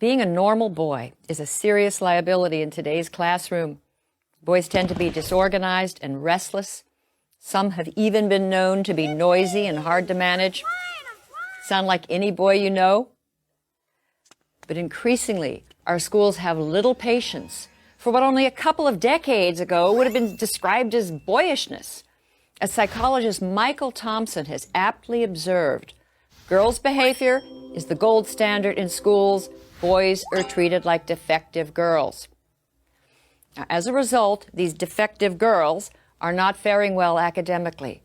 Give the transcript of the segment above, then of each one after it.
Being a normal boy is a serious liability in today's classroom. Boys tend to be disorganized and restless. Some have even been known to be noisy and hard to manage. Sound like any boy you know? But increasingly, our schools have little patience for what only a couple of decades ago would have been described as boyishness. As psychologist Michael Thompson has aptly observed, girls' behavior is the gold standard in schools. Boys are treated like defective girls. Now, as a result, these defective girls are not faring well academically.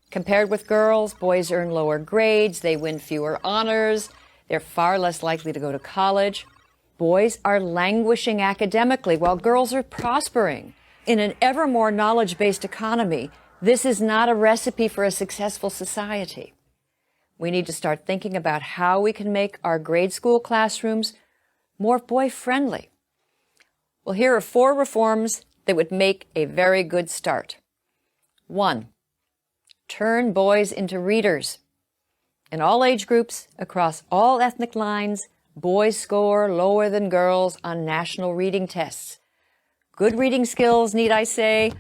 Compared with girls, boys earn lower grades, they win fewer honors, they're far less likely to go to college. Boys are languishing academically while girls are prospering. In an ever more knowledge-based economy, this is not a recipe for a successful society. We need to start thinking about how we can make our grade school classrooms more boy-friendly. Well, here are 4 reforms that would make a very good start. 1. Turn boys into readers. In all age groups, across all ethnic lines, boys score lower than girls on national reading tests. Good reading skills, need I say,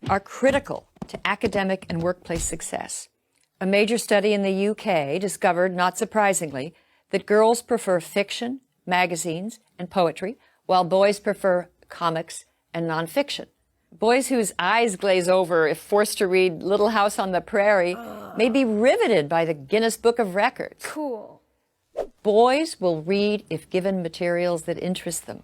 are critical to academic and workplace success. A major study in the UK discovered, not surprisingly, that girls prefer fiction, magazines, and poetry, while boys prefer comics and nonfiction. Boys whose eyes glaze over if forced to read Little House on the Prairie may be riveted by the Guinness Book of Records. Cool. Boys will read if given materials that interest them.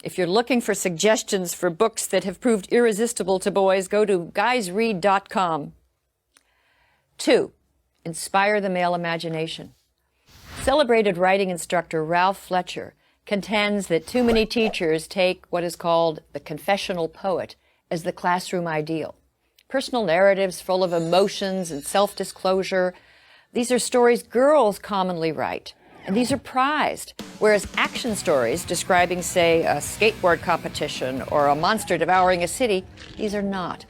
If you're looking for suggestions for books that have proved irresistible to boys, go to guysread.com. 2. Inspire the male imagination. Celebrated writing instructor Ralph Fletcher contends that too many teachers take what is called the confessional poet as the classroom ideal. Personal narratives full of emotions and self-disclosure. These are stories girls commonly write, and these are prized, whereas action stories describing, say, a skateboard competition or a monster devouring a city, these are not.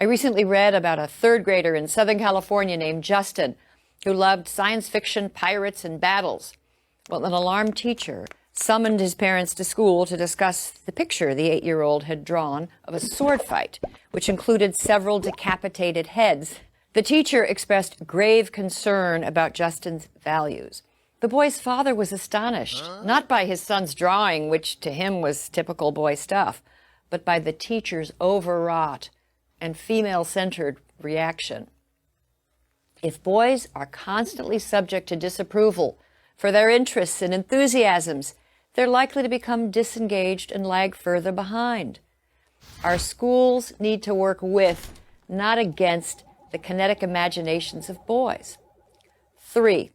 I recently read about a 3rd grader in Southern California named Justin who loved science fiction, pirates, and battles. Well, an alarmed teacher summoned his parents to school to discuss the picture the 8-year-old had drawn of a sword fight, which included several decapitated heads. The teacher expressed grave concern about Justin's values. The boy's father was astonished, not by his son's drawing, which to him was typical boy stuff, but by the teacher's overwrought and female-centered reaction. If boys are constantly subject to disapproval for their interests and enthusiasms, they're likely to become disengaged and lag further behind. Our schools need to work with, not against, the kinetic imaginations of boys. 3.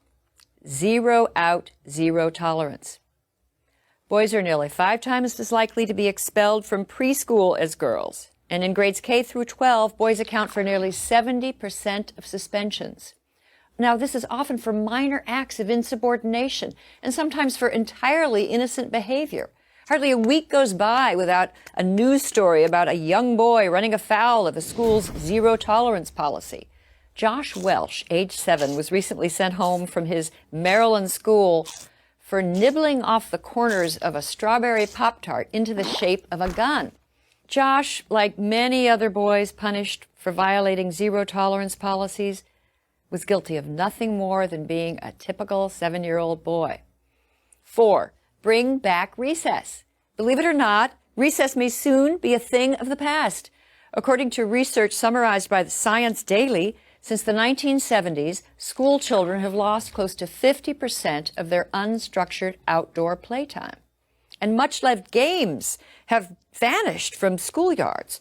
Zero out, zero tolerance. Boys are nearly 5 times as likely to be expelled from preschool as girls. And in grades K through 12, boys account for nearly 70% of suspensions. Now, this is often for minor acts of insubordination and sometimes for entirely innocent behavior. Hardly a week goes by without a news story about a young boy running afoul of the school's zero-tolerance policy. Josh Welsh, age 7, was recently sent home from his Maryland school for nibbling off the corners of a strawberry Pop-Tart into the shape of a gun. Josh, like many other boys punished for violating zero-tolerance policies, was guilty of nothing more than being a typical 7-year-old boy. 4. Bring back recess. Believe it or not, recess may soon be a thing of the past. According to research summarized by the Science Daily, since the 1970s, school children have lost close to 50% of their unstructured outdoor playtime. And much-loved games have vanished from schoolyards.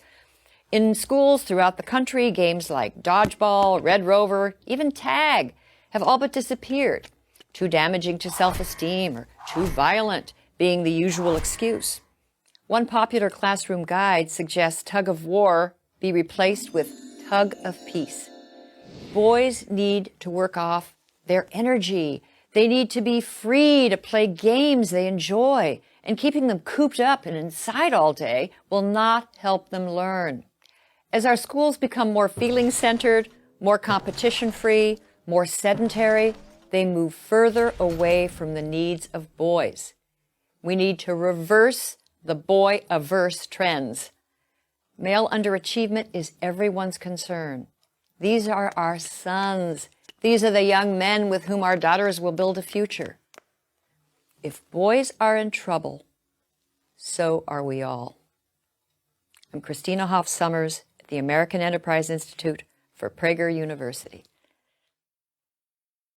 In schools throughout the country, games like dodgeball, Red Rover, even tag have all but disappeared. Too damaging to self-esteem or too violent being the usual excuse. One popular classroom guide suggests tug of war be replaced with tug of peace. Boys need to work off their energy. They need to be free to play games they enjoy, and keeping them cooped up and inside all day will not help them learn. As our schools become more feeling-centered, more competition-free, more sedentary, they move further away from the needs of boys. We need to reverse the boy-averse trends. Male underachievement is everyone's concern. These are our sons. These are the young men with whom our daughters will build a future. If boys are in trouble, so are we all. I'm Christina Hoff Sommers at the American Enterprise Institute for Prager University.